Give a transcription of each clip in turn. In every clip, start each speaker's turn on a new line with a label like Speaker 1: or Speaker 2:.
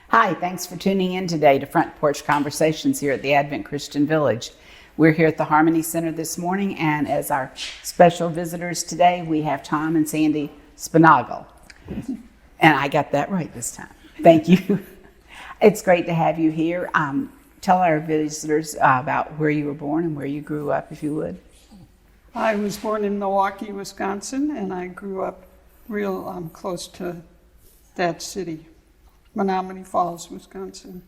Speaker 1: Hi, thanks for tuning in today to Front Porch Conversations here at the Advent Christian Village. We're here at the Harmony Center this morning, and as our special visitors today, we have Tom and Sandy Spannagle. And I got that right this time. Thank you. It's great to have you here. Tell our visitors about where you were born and where you grew up, if you would.
Speaker 2: I was born in Milwaukee, Wisconsin, and I grew up real close to that city. Menominee Falls, Wisconsin.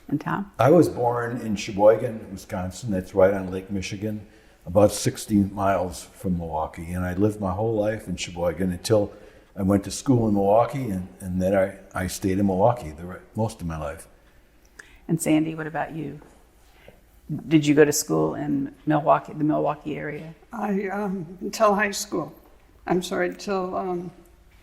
Speaker 1: And Tom?
Speaker 3: I was born in Sheboygan, Wisconsin. That's right on Lake Michigan, about 16 miles from Milwaukee. And I lived my whole life in Sheboygan until I went to school in Milwaukee, and then I stayed in Milwaukee most of my life.
Speaker 1: And Sandy, what about you? Did you go to school in Milwaukee, the Milwaukee area?
Speaker 2: Until high school. Till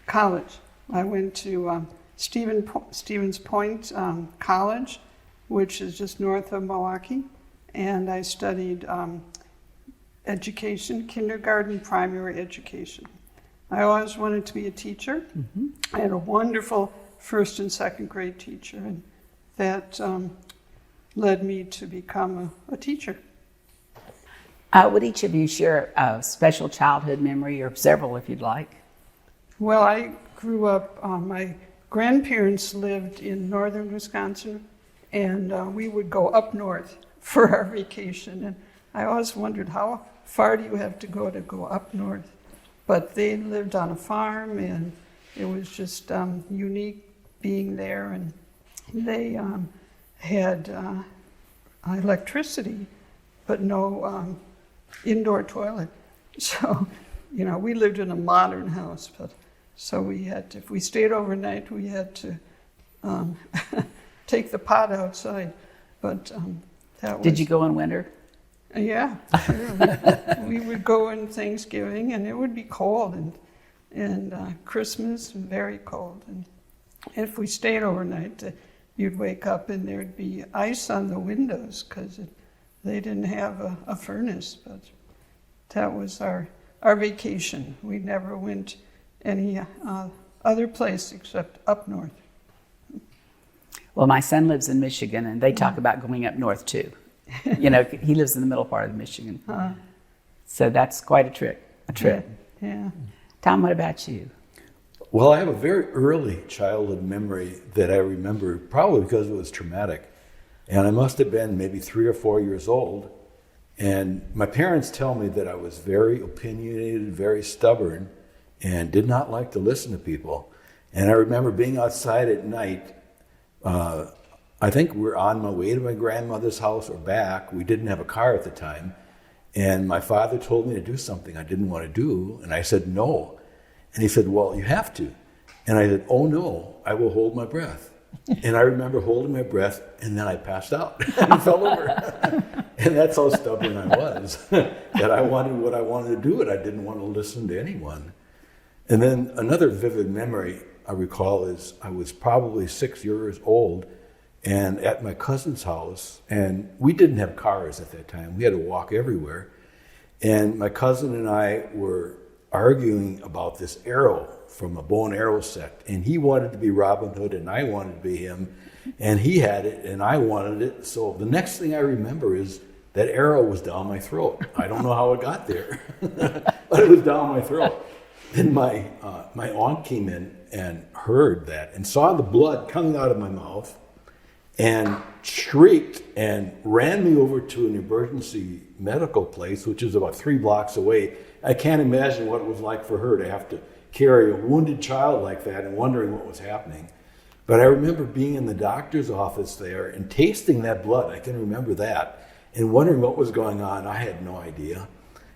Speaker 2: college. I went to Stevens Point College, which is just north of Milwaukee, and I studied education, kindergarten, primary education. I always wanted to be a teacher. Mm-hmm. I had a wonderful first and second grade teacher, and that led me to become a teacher.
Speaker 1: Would each of you share a special childhood memory, or several if you'd like?
Speaker 2: Well, I grew up, my grandparents lived in northern Wisconsin, and we would go up north for our vacation. And I always wondered, how far do you have to go up north? But they lived on a farm, and it was just unique being there. And they had electricity, but no indoor toilet. So, we lived in a modern house, but so we had to, if we stayed overnight, we had to take the pot outside. But that was...
Speaker 1: Did you go in winter?
Speaker 2: Yeah, sure. We would go in Thanksgiving, and it would be cold, and Christmas, very cold. And if we stayed overnight, you'd wake up and there'd be ice on the windows because they didn't have a furnace. But that was our vacation. We never went any other place except up north.
Speaker 1: Well, my son lives in Michigan, and they talk about going up north too. He lives in the middle part of Michigan. So that's quite a trip.
Speaker 2: Yeah.
Speaker 1: Tom, what about you?
Speaker 3: Well, I have a very early childhood memory that I remember, probably because it was traumatic. And I must have been maybe 3 or 4 years old. And my parents tell me that I was very opinionated, very stubborn, and did not like to listen to people. And I remember being outside at night. I think we're on my way to my grandmother's house or back. We didn't have a car at the time. And my father told me to do something I didn't want to do. And I said, no. And he said, well, you have to. And I said, oh no, I will hold my breath. And I remember holding my breath, and then I passed out and fell over. And that's how stubborn I was, that I wanted what I wanted to do, and I didn't want to listen to anyone. And then another vivid memory I recall is I was probably 6 years old and at my cousin's house, and we didn't have cars at that time. We had to walk everywhere. And my cousin and I were arguing about this arrow from a bow and arrow set. And he wanted to be Robin Hood and I wanted to be him. And he had it and I wanted it. So the next thing I remember is that arrow was down my throat. I don't know how it got there, but it was down my throat. Then my aunt came in and heard that and saw the blood coming out of my mouth and shrieked and ran me over to an emergency medical place, which is about 3 blocks away. I can't imagine what it was like for her to have to carry a wounded child like that and wondering what was happening. But I remember being in the doctor's office there and tasting that blood. I can remember that. And wondering what was going on. I had no idea.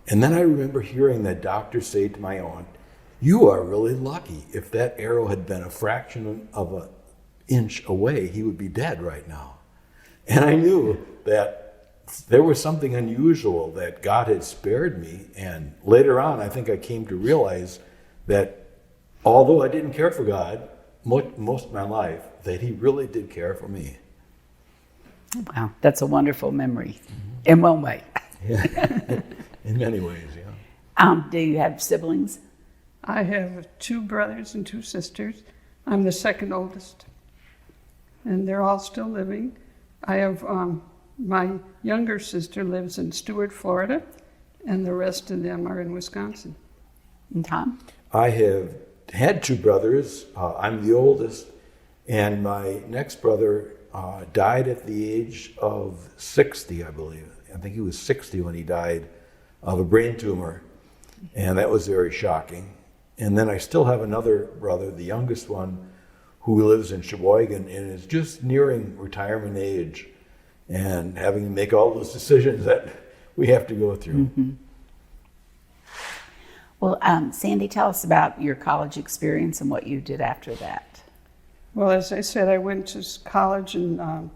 Speaker 3: And then I remember hearing that doctor say to my aunt, "You are really lucky. If that arrow had been a fraction of an inch away, he would be dead right now." And I knew that there was something unusual, that God had spared me. And later on, I think I came to realize that although I didn't care for God most of my life, that he really did care for me.
Speaker 1: Wow, that's a wonderful memory in one way.
Speaker 3: Yeah. In many ways, yeah.
Speaker 1: Do you have siblings?
Speaker 2: I have 2 brothers and 2 sisters. I'm the second oldest, and they're all still living. I have my younger sister lives in Stuart, Florida, and the rest of them are in Wisconsin.
Speaker 1: And Tom?
Speaker 3: I have had 2 brothers. I'm the oldest, and my next brother died at the age of 60, I believe. I think he was 60 when he died of a brain tumor, and that was very shocking. And then I still have another brother, the youngest one, who lives in Sheboygan and is just nearing retirement age and having to make all those decisions that we have to go through.
Speaker 1: Mm-hmm. Well, Sandy, tell us about your college experience and what you did after that.
Speaker 2: Well, as I said, I went to college in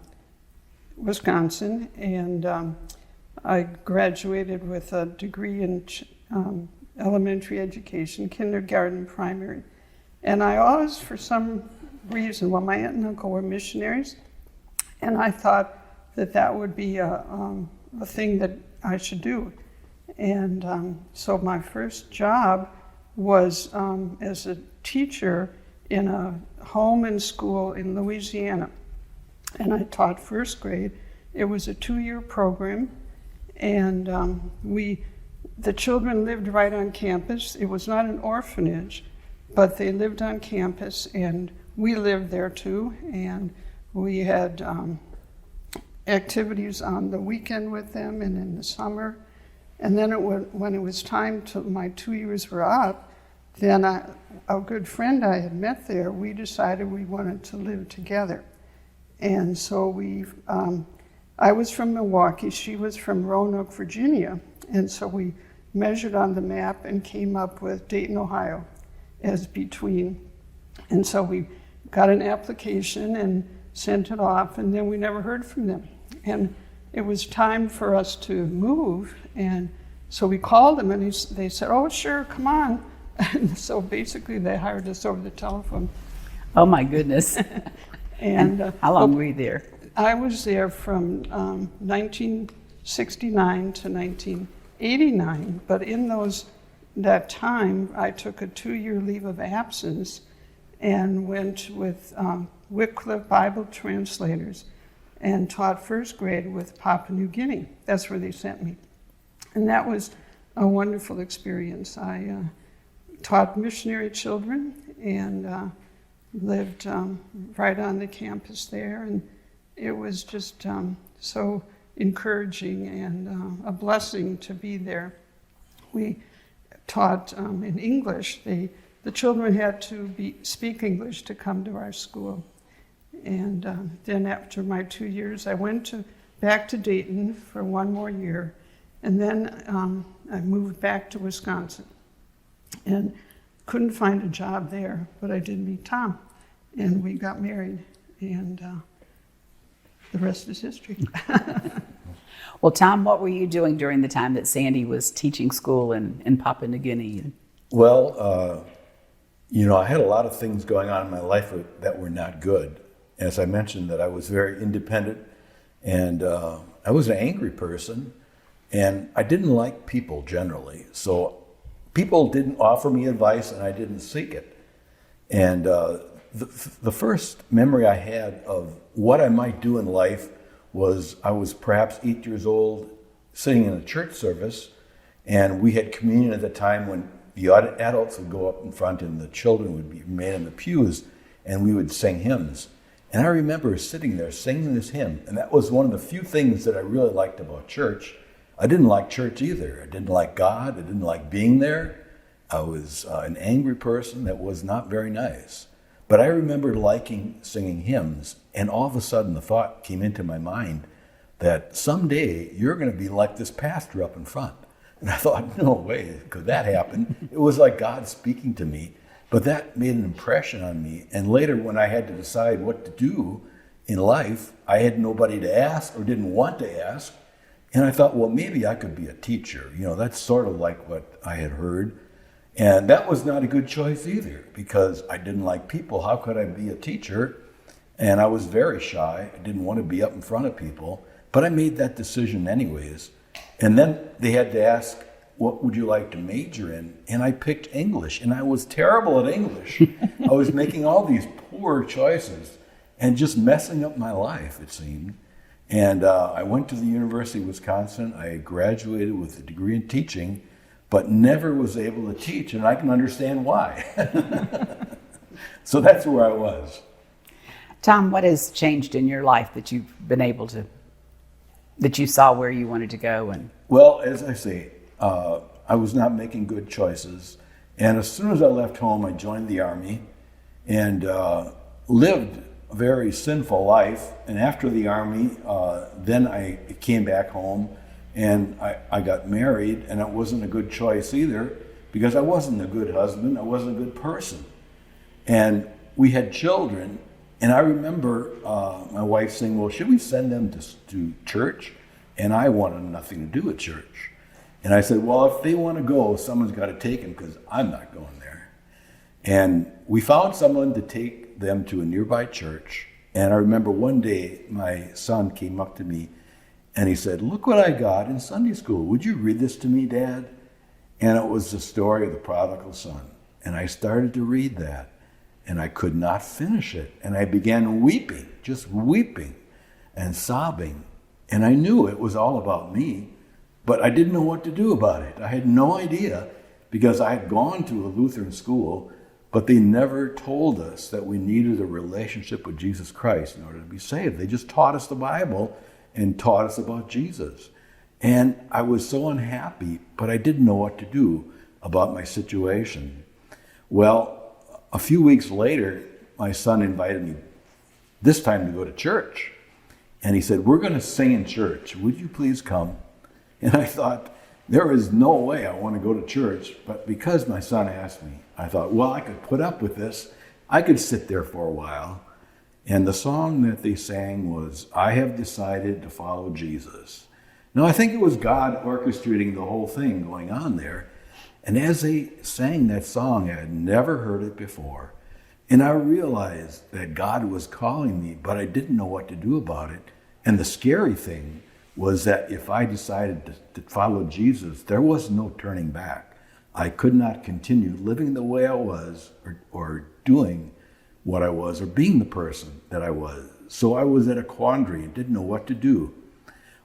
Speaker 2: Wisconsin, and I graduated with a degree in elementary education, kindergarten, primary. And I always, for some reason, well, my aunt and uncle were missionaries, and I thought that that would be a thing that I should do. And so my first job was as a teacher in a home and school in Louisiana. And I taught first grade. It was a 2-year program, and the children lived right on campus. It was not an orphanage, but they lived on campus, and we lived there too. And we had activities on the weekend with them and in the summer. And then when it was time to, my 2 years were up, then a good friend I had met there, we decided we wanted to live together. And so I was from Milwaukee, she was from Roanoke, Virginia. And so we measured on the map and came up with Dayton, Ohio as between. And so we got an application and sent it off, and then we never heard from them. And it was time for us to move, and so we called them, and they said, "Oh, sure, come on." And so basically they hired us over the telephone.
Speaker 1: Oh my goodness.
Speaker 2: And
Speaker 1: how long were you there?
Speaker 2: I was there from 1969 to 1989, but in that time I took a 2-year leave of absence and went with Wycliffe Bible translators and taught first grade with Papua New Guinea. That's where they sent me. And that was a wonderful experience. I taught missionary children and lived right on the campus there. And it was just so encouraging and a blessing to be there. We taught in English. The children had to speak English to come to our school. And then after my 2 years, I went back to Dayton for 1 more year. And then I moved back to Wisconsin and couldn't find a job there, but I did meet Tom, and we got married, and the rest is history.
Speaker 1: Well, Tom, what were you doing during the time that Sandy was teaching school in Papua New Guinea?
Speaker 3: Well, I had a lot of things going on in my life that were not good. As I mentioned, that I was very independent, and I was an angry person. And I didn't like people generally. So people didn't offer me advice and I didn't seek it. And the first memory I had of what I might do in life was I was perhaps 8 years old, sitting in a church service, and we had communion at the time when the adults would go up in front and the children would be made in the pews, and we would sing hymns. And I remember sitting there singing this hymn, and that was one of the few things that I really liked about church. I didn't like church either. I didn't like God. I didn't like being there. I was an angry person that was not very nice. But I remember liking singing hymns, and all of a sudden the thought came into my mind that someday you're going to be like this pastor up in front. And I thought, no way could that happen. It was like God speaking to me. But that made an impression on me. And later when I had to decide what to do in life, I had nobody to ask or didn't want to ask. And I thought, well, maybe I could be a teacher. You know, that's sort of like what I had heard. And that was not a good choice either, because I didn't like people. How could I be a teacher? And I was very shy. I didn't want to be up in front of people. But I made that decision anyways. And then they had to ask, what would you like to major in? And I picked English, and I was terrible at English. I was making all these poor choices and just messing up my life, it seemed. And I went to the University of Wisconsin. I graduated with a degree in teaching, but never was able to teach, and I can understand why. So that's where I was.
Speaker 1: Tom, what has changed in your life that you've been able to, that you saw where you wanted to go? And
Speaker 3: Well, as I say, I was not making good choices. And as soon as I left home, I joined the Army and lived a very sinful life. And after the Army, then I came back home and I got married, and it wasn't a good choice either, because I wasn't a good husband, I wasn't a good person. And we had children, and I remember my wife saying, well, should we send them to church? And I wanted nothing to do with church. And I said, well, if they want to go, someone's got to take them, because I'm not going there. And we found someone to take them to a nearby church. And I remember one day my son came up to me and he said, look what I got in Sunday school. Would you read this to me, Dad? And it was the story of the prodigal son. And I started to read that, and I could not finish it. And I began weeping, just weeping and sobbing. And I knew it was all about me, but I didn't know what to do about it. I had no idea, because I had gone to a Lutheran school, but they never told us that we needed a relationship with Jesus Christ in order to be saved. They just taught us the Bible and taught us about Jesus. And I was so unhappy, but I didn't know what to do about my situation. Well, a few weeks later, my son invited me this time to go to church. And he said, we're going to sing in church. Would you please come? And I thought, there is no way I want to go to church. But because my son asked me, I thought, well, I could put up with this. I could sit there for a while. And the song that they sang was, I have decided to follow Jesus. Now, I think it was God orchestrating the whole thing going on there. And as they sang that song, I had never heard it before. And I realized that God was calling me, but I didn't know what to do about it. And the scary thing was that if I decided to follow Jesus, there was no turning back. I could not continue living the way I was, or doing what I was, or being the person that I was. So I was at a quandary and didn't know what to do.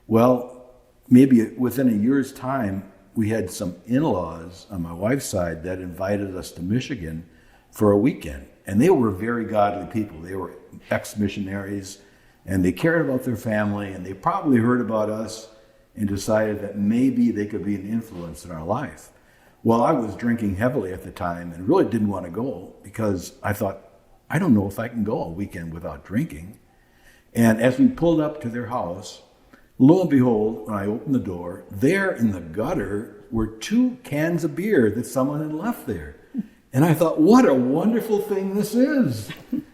Speaker 3: Well, maybe within a year's time, we had some in-laws on my wife's side that invited us to Michigan for a weekend. And they were very godly people. They were ex-missionaries, and they cared about their family, and they probably heard about us and decided that maybe they could be an influence in our life. Well, I was drinking heavily at the time and really didn't want to go, because I thought, I don't know if I can go a weekend without drinking. And as we pulled up to their house, lo and behold, when I opened the door, there in the gutter were 2 cans of beer that someone had left there. And I thought, what a wonderful thing this is.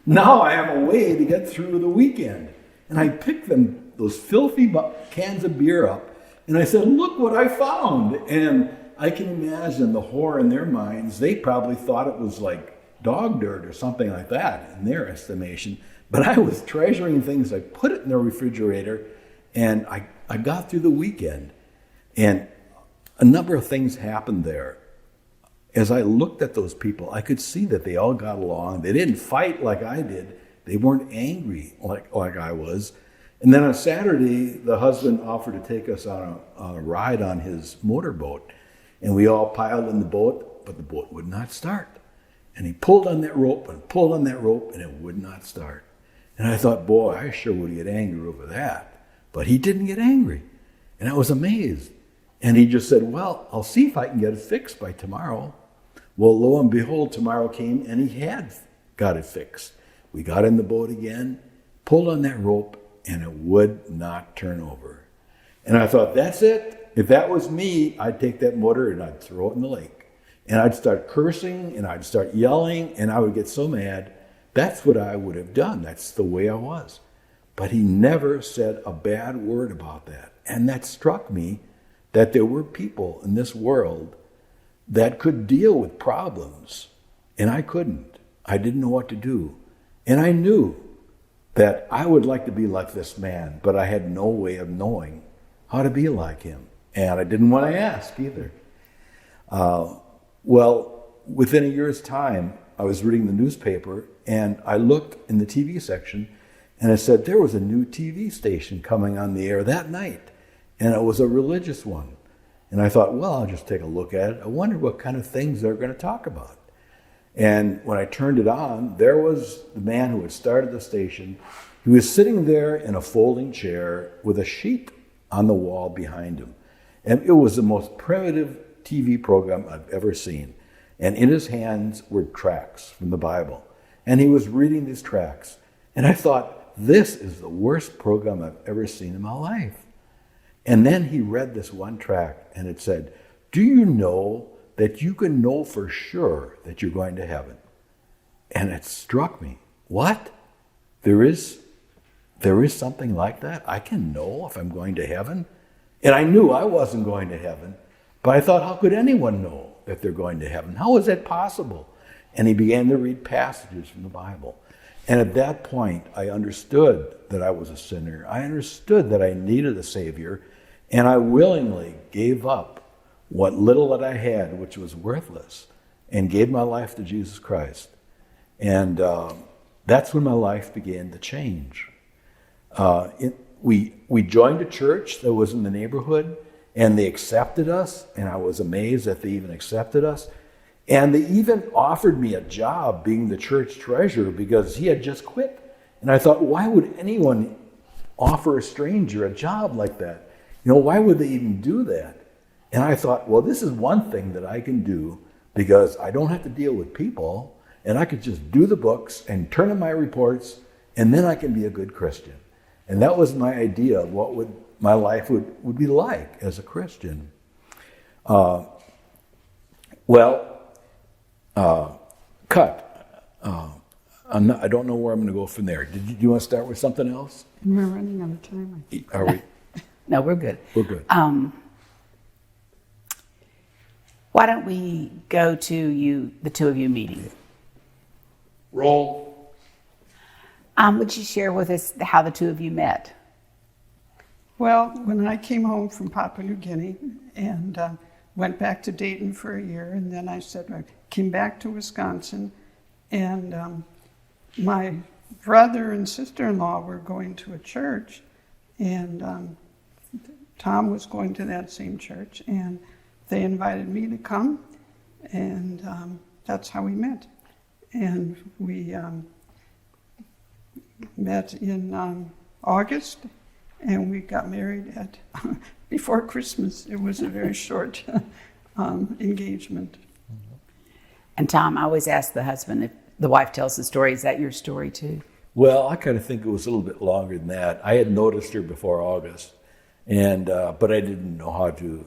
Speaker 3: Now I have a way to get through the weekend. And I picked them, those filthy cans of beer up, and I said, look what I found. And I can imagine the horror in their minds. They probably thought it was like dog dirt or something like that in their estimation. But I was treasuring things. I put it in the refrigerator, and I got through the weekend. And a number of things happened there. As I looked at those people, I could see that they all got along. They didn't fight like I did. They weren't angry like I was. And then on Saturday, the husband offered to take us on a ride on his motorboat. And we all piled in the boat, but the boat would not start. And he pulled on that rope and pulled on that rope, and it would not start. And I thought, boy, I sure would get angry over that. But he didn't get angry. And I was amazed. And he just said, well, I'll see if I can get it fixed by tomorrow. Well, lo and behold, tomorrow came and he had got it fixed. We got in the boat again, pulled on that rope, and it would not turn over. And I thought, that's it. If that was me, I'd take that motor and I'd throw it in the lake. And I'd start cursing and I'd start yelling and I would get so mad. That's what I would have done. That's the way I was. But he never said a bad word about that. And that struck me that there were people in this world that could deal with problems, and I couldn't. I didn't know what to do. And I knew that I would like to be like this man, but I had no way of knowing how to be like him. And I didn't want to ask either. Well, within a year's time, I was reading the newspaper, and I looked in the TV section, and it said there was a new TV station coming on the air that night, and it was a religious one. And I thought, well, I'll just take a look at it. I wonder what kind of things they're going to talk about. And when I turned it on, there was the man who had started the station. He was sitting there in a folding chair with a sheet on the wall behind him. And it was the most primitive TV program I've ever seen. And in his hands were tracts from the Bible. And he was reading these tracts. And I thought, this is the worst program I've ever seen in my life. And then he read this one tract, and it said, do you know that you can know for sure that you're going to heaven? And it struck me. What? There is something like that? I can know if I'm going to heaven? And I knew I wasn't going to heaven, but I thought, how could anyone know that they're going to heaven? How is that possible? And he began to read passages from the Bible. And at that point, I understood that I was a sinner. I understood that I needed a Savior, and I willingly gave up what little that I had, which was worthless, and gave my life to Jesus Christ. And that's when my life began to change. We joined a church that was in the neighborhood, and they accepted us, and I was amazed that they even accepted us. And they even offered me a job being the church treasurer because he had just quit. And I thought, why would anyone offer a stranger a job like that? Why would they even do that? And I thought, well, this is one thing that I can do because I don't have to deal with people, and I could just do the books and turn in my reports, and then I can be a good Christian. And that was my idea of what my life would be like as a Christian. Cut. I don't know where I'm going to go from there. Do you want to start with something else?
Speaker 2: We're running out of time.
Speaker 3: Are we?
Speaker 1: No, we're good.
Speaker 3: We're good.
Speaker 1: Why don't we go to the two of you meeting?
Speaker 3: Roll.
Speaker 1: Would you share with us how the two of you met?
Speaker 2: Well, when I came home from Papua New Guinea and went back to Dayton for a year, and then I came back to Wisconsin, and my brother and sister-in-law were going to a church, and Tom was going to that same church, and they invited me to come, and that's how we met. And we met in August, and we got married before Christmas. It was a very short engagement.
Speaker 1: And Tom, I always ask the husband if the wife tells the story. Is that your story too?
Speaker 3: Well, I kind of think it was a little bit longer than that. I had noticed her before August, and but I didn't know how to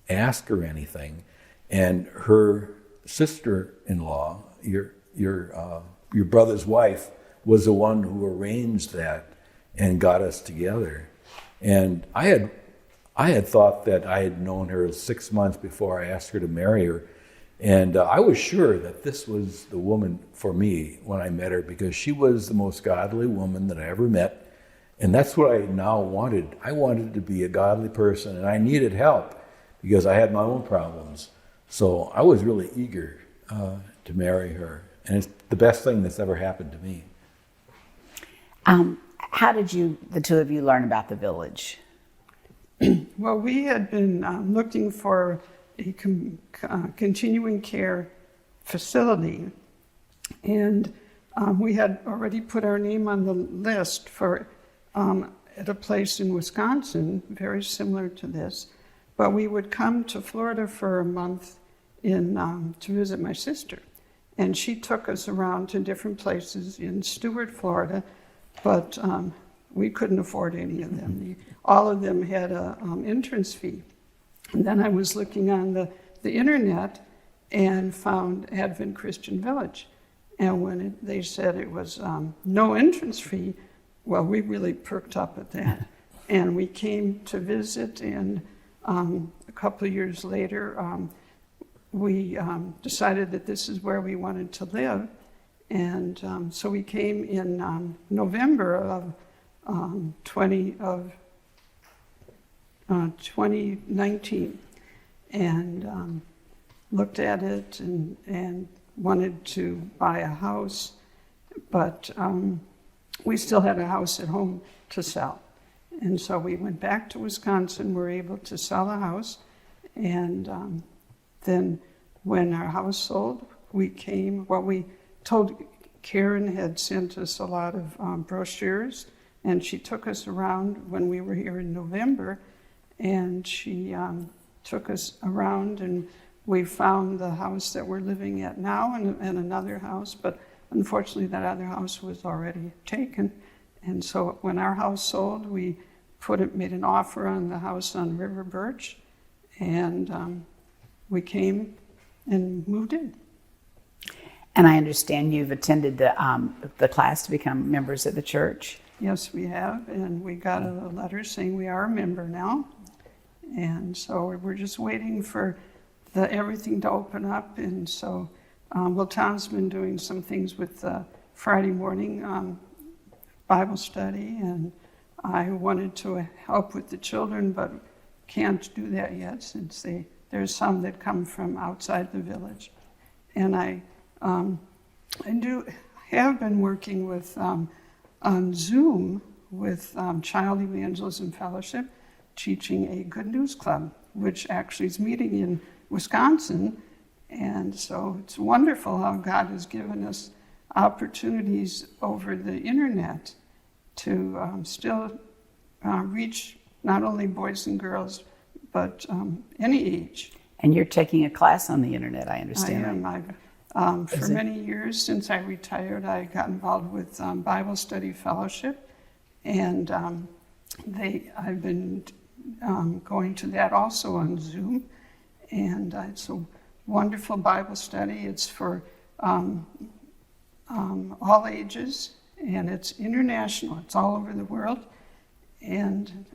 Speaker 3: ask her anything. And her sister-in-law, your brother's wife, was the one who arranged that and got us together. And I had thought that I had known her 6 months before I asked her to marry her. And I was sure that this was the woman for me when I met her, because she was the most godly woman that I ever met. And that's what I now wanted. I wanted to be a godly person, and I needed help because I had my own problems. So I was really eager to marry her. And it's the best thing that's ever happened to me.
Speaker 1: How did the two of you learn about the village?
Speaker 2: Well, we had been looking for a continuing care facility, and we had already put our name on the list for at a place in Wisconsin, very similar to this. But we would come to Florida for a month to visit my sister, and she took us around to different places in Stuart, Florida, but we couldn't afford any of them. All of them had an entrance fee. And then I was looking on the internet and found Advent Christian Village. And when they said it was no entrance fee, well, we really perked up at that. And we came to visit, and a couple of years later, we decided that this is where we wanted to live. And so we came in November of 2019, and looked at it and wanted to buy a house, but we still had a house at home to sell. And so we went back to Wisconsin, were able to sell the house, and then when our house sold, we told Karen had sent us a lot of brochures, and she took us around when we were here in November, and she took us around, and we found the house that we're living at now and another house, but unfortunately that other house was already taken. And so when our house sold, we made an offer on the house on River Birch, and we came and moved in.
Speaker 1: And I understand you've attended the class to become members of the church.
Speaker 2: Yes, we have, and we got a letter saying we are a member now. And so we're just waiting for everything to open up. And so, Tom's been doing some things with Friday morning Bible study, and I wanted to help with the children, but can't do that yet since there's some that come from outside the village. And I have been working with on Zoom with Child Evangelism Fellowship, teaching a Good News Club, which actually is meeting in Wisconsin. And so it's wonderful how God has given us opportunities over the internet to still reach not only boys and girls, but any age.
Speaker 1: And you're taking a class on the internet, I understand.
Speaker 2: I am. For many years since I retired, I got involved with Bible Study Fellowship, and I've been going to that also on Zoom, and it's a wonderful Bible study. It's for all ages, and it's international. It's all over the world, and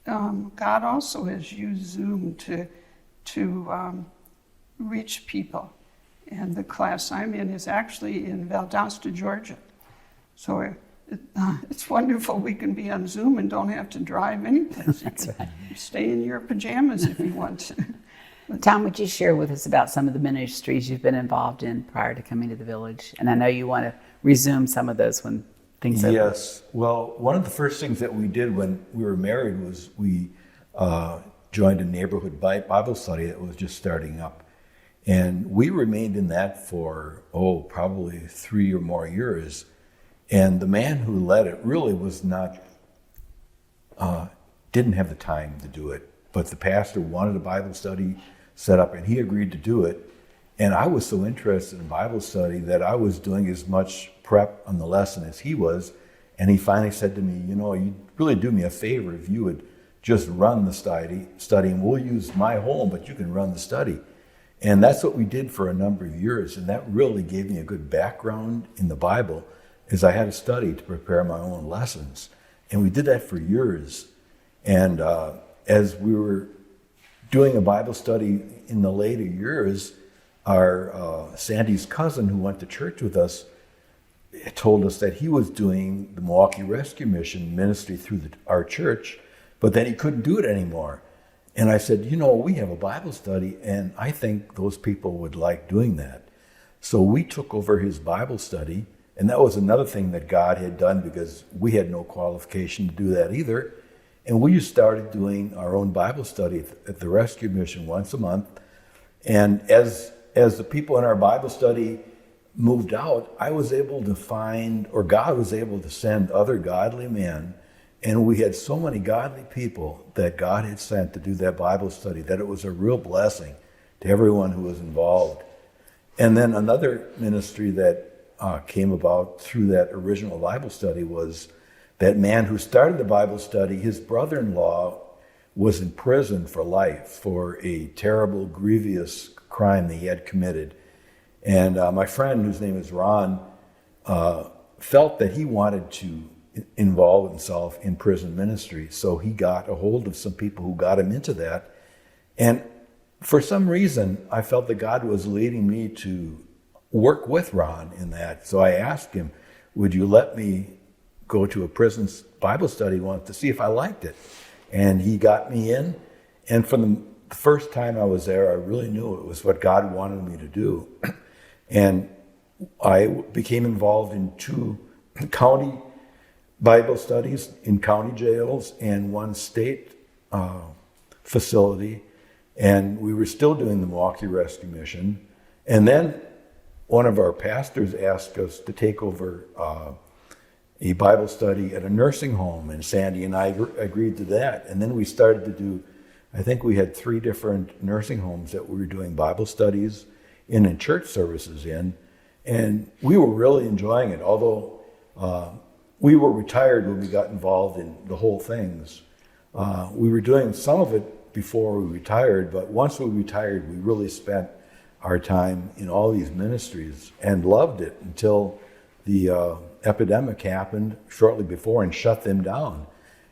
Speaker 2: God also has used Zoom to reach people. And the class I'm in is actually in Valdosta, Georgia. So it's wonderful we can be on Zoom and don't have to drive anyplace.
Speaker 1: That's right.
Speaker 2: Stay in your pajamas if you want to.
Speaker 1: Tom, would you share with us about some of the ministries you've been involved in prior to coming to the village? And I know you want to resume some of those when things open.
Speaker 3: Yes. Well, one of the first things that we did when we were married was we joined a neighborhood Bible study that was just starting up. And we remained in that for, probably 3 or more years. And the man who led it really was not, didn't have the time to do it. But the pastor wanted a Bible study set up, and he agreed to do it. And I was so interested in Bible study that I was doing as much prep on the lesson as he was. And he finally said to me, you'd really do me a favor if you would just run the study, and we'll use my home, but you can run the study. And that's what we did for a number of years, and that really gave me a good background in the Bible, as I had to study to prepare my own lessons. And we did that for years. And as we were doing a Bible study in the later years, our Sandy's cousin who went to church with us told us that he was doing the Milwaukee Rescue Mission ministry through our church, but then he couldn't do it anymore. And I said, we have a Bible study, and I think those people would like doing that. So we took over his Bible study, and that was another thing that God had done because we had no qualification to do that either. And we started doing our own Bible study at the Rescue Mission once a month. And as the people in our Bible study moved out, I was able to find, or God was able to send other godly men. And we had so many godly people that God had sent to do that Bible study that it was a real blessing to everyone who was involved. And then another ministry that came about through that original Bible study was that man who started the Bible study, his brother-in-law was in prison for life for a terrible, grievous crime that he had committed. And my friend, whose name is Ron, felt that he wanted to involve himself in prison ministry. So he got a hold of some people who got him into that. And for some reason, I felt that God was leading me to work with Ron in that. So I asked him, would you let me go to a prison Bible study once to see if I liked it? And he got me in. And from the first time I was there, I really knew it was what God wanted me to do. And I became involved in 2 county Bible studies in county jails and 1 state facility. And we were still doing the Milwaukee Rescue Mission. And then one of our pastors asked us to take over a Bible study at a nursing home, and Sandy and I agreed to that. And then we started to do, I think we had 3 different nursing homes that we were doing Bible studies in and church services in. And we were really enjoying it, although we were retired when we got involved in the whole things. We were doing some of it before we retired, but once we retired, we really spent our time in all these ministries and loved it until the epidemic happened shortly before and shut them down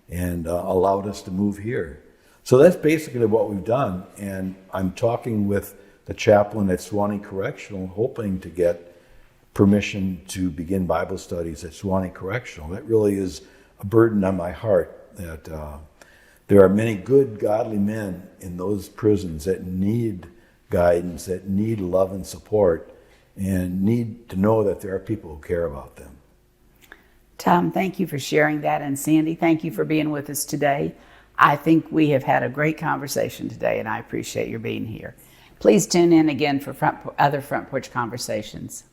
Speaker 3: and allowed us to move here. So that's basically what we've done. And I'm talking with the chaplain at Suwanee Correctional, hoping to get permission to begin Bible studies at Suwanee Correctional. That really is a burden on my heart, that there are many good, godly men in those prisons that need guidance, that need love and support, and need to know that there are people who care about them.
Speaker 1: Tom, thank you for sharing that. And Sandy, thank you for being with us today. I think we have had a great conversation today, and I appreciate your being here. Please tune in again for other Front Porch Conversations.